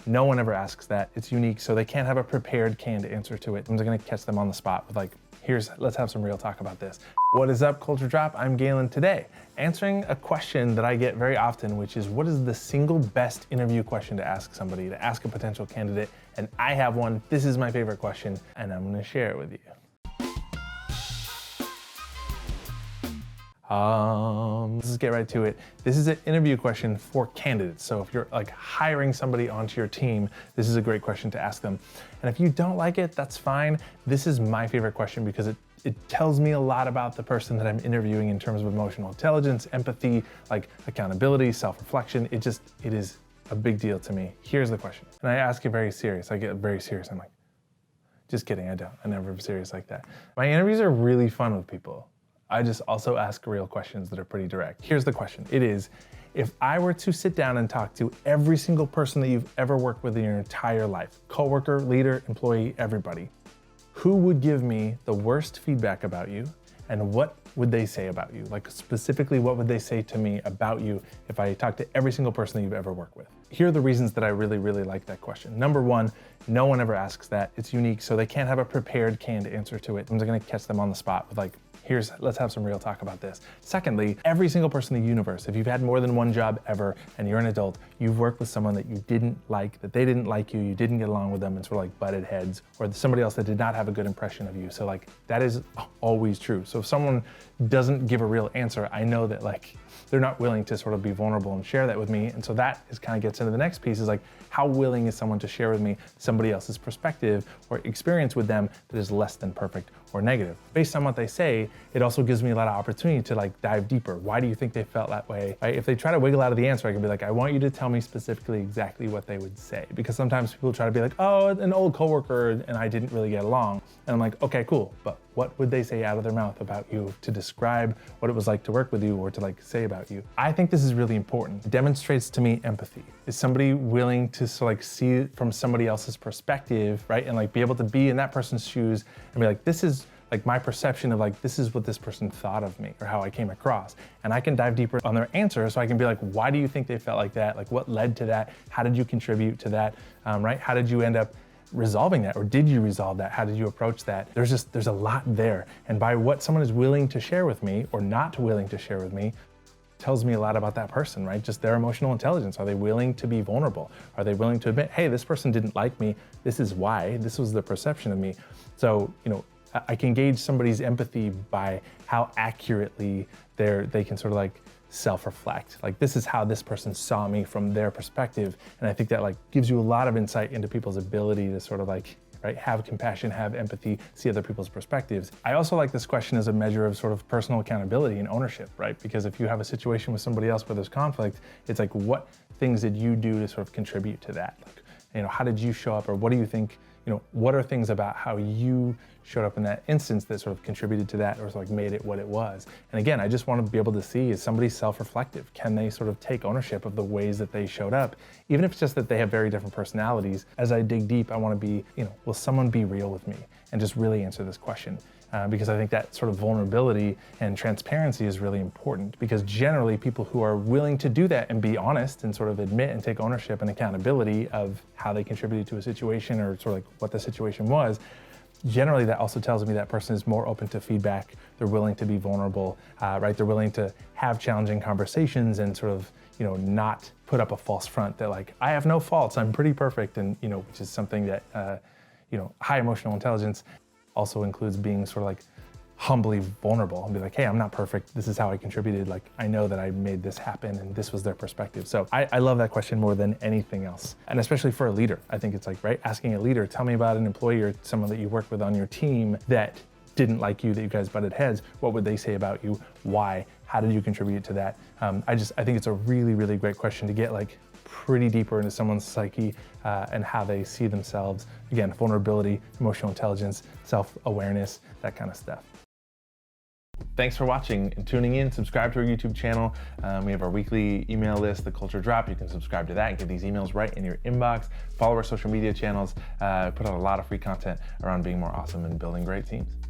No one ever asks that. It's unique, so they can't have a prepared canned answer to it. I'm just gonna catch them on the spot with like, let's have some real talk about this. What is up, Culture Drop? I'm Galen today, answering a question that I get very often, which is what is the single best interview question to ask somebody, to ask a potential candidate? And I have one. This is my favorite question, and I'm gonna share it with you. Let's just get right to it. This is an interview question for candidates. So if you're like hiring somebody onto your team, this is a great question to ask them. And if you don't like it, that's fine. This is my favorite question because it tells me a lot about the person that I'm interviewing in terms of emotional intelligence, empathy, like accountability, self-reflection. It is a big deal to me. Here's the question. And I ask it very serious. I get very serious. I'm like, just kidding, I don't. I never am serious like that. My interviews are really fun with people. I just also ask real questions that are pretty direct. Here's the question. It is, if I were to sit down and talk to every single person that you've ever worked with in your entire life, coworker, leader, employee, everybody, who would give me the worst feedback about you and what would they say about you? Like specifically, what would they say to me about you if I talked to every single person that you've ever worked with? Here are the reasons that I really, really like that question. Number one, no one ever asks that. It's unique, so they can't have a prepared canned answer to it. I'm just gonna catch them on the spot with like, let's have some real talk about this. Secondly, every single person in the universe, if you've had more than one job ever and you're an adult, you've worked with someone that you didn't like, that they didn't like you, you didn't get along with them, and sort of like butted heads, or somebody else that did not have a good impression of you. So like, that is always true. So if someone doesn't give a real answer, I know that like, they're not willing to sort of be vulnerable and share that with me. And so that kind of gets into the next piece is like, how willing is someone to share with me somebody else's perspective or experience with them that is less than perfect or negative? Based on what they say, it also gives me a lot of opportunity to like dive deeper. Why do you think they felt that way? Right? If they try to wiggle out of the answer, I can be like, I want you to tell me specifically exactly what they would say. Because sometimes people try to be like, oh, an old coworker and I didn't really get along. And I'm like, okay, cool. But what would they say out of their mouth about you to describe what it was like to work with you or to like say about you? I think this is really important. It demonstrates to me empathy. Is somebody willing to sort of like see it from somebody else's perspective, right? And like be able to be in that person's shoes and be like, this is like my perception of like, this is what this person thought of me or how I came across. And I can dive deeper on their answer so I can be like, why do you think they felt like that? Like what led to that? How did you contribute to that, right? How did you end up resolving that, or did you resolve that? How did you approach that? There's a lot there. And by what someone is willing to share with me or not willing to share with me tells me a lot about that person, right? Just their emotional intelligence. Are they willing to be vulnerable? Are they willing to admit, hey, this person didn't like me. This is why. This was the perception of me. So, you know, I can gauge somebody's empathy by how accurately they can sort of like self-reflect. Like this is how this person saw me from their perspective. And I think that like gives you a lot of insight into people's ability to sort of like, right, have compassion, have empathy, see other people's perspectives. I also like this question as a measure of sort of personal accountability and ownership, right? Because if you have a situation with somebody else where there's conflict, it's like, what things did you do to sort of contribute to that? Like, you know, how did you show up, or what do you think, you know, what are things about how you showed up in that instance that sort of contributed to that or sort of like made it what it was? And again, I just want to be able to see, is somebody self-reflective? Can they sort of take ownership of the ways that they showed up? Even if it's just that they have very different personalities, as I dig deep, I want to be, you know, will someone be real with me and just really answer this question? Because I think that sort of vulnerability and transparency is really important, because generally people who are willing to do that and be honest and sort of admit and take ownership and accountability of how they contributed to a situation or sort of like what the situation was, generally that also tells me that person is more open to feedback. They're willing to be vulnerable, right? They're willing to have challenging conversations and sort of, you know, not put up a false front that like, I have no faults, I'm pretty perfect. And, you know, which is something that, you know, high emotional intelligence also includes being sort of like humbly vulnerable and be like, hey, I'm not perfect. This is how I contributed. Like, I know that I made this happen and this was their perspective. So I love that question more than anything else. And especially for a leader, I think it's like, right, asking a leader, tell me about an employee or someone that you work with on your team that didn't like you, that you guys butted heads. What would they say about you? Why? How did you contribute to that? I think it's a really, really great question to get like pretty deeper into someone's psyche and how they see themselves. Again, vulnerability, emotional intelligence, self-awareness, that kind of stuff. Thanks for watching and tuning in. Subscribe to our YouTube channel. We have our weekly email list, the Culture Drop. You can subscribe to that and get these emails right in your inbox. Follow our social media channels. Put out a lot of free content around being more awesome and building great teams.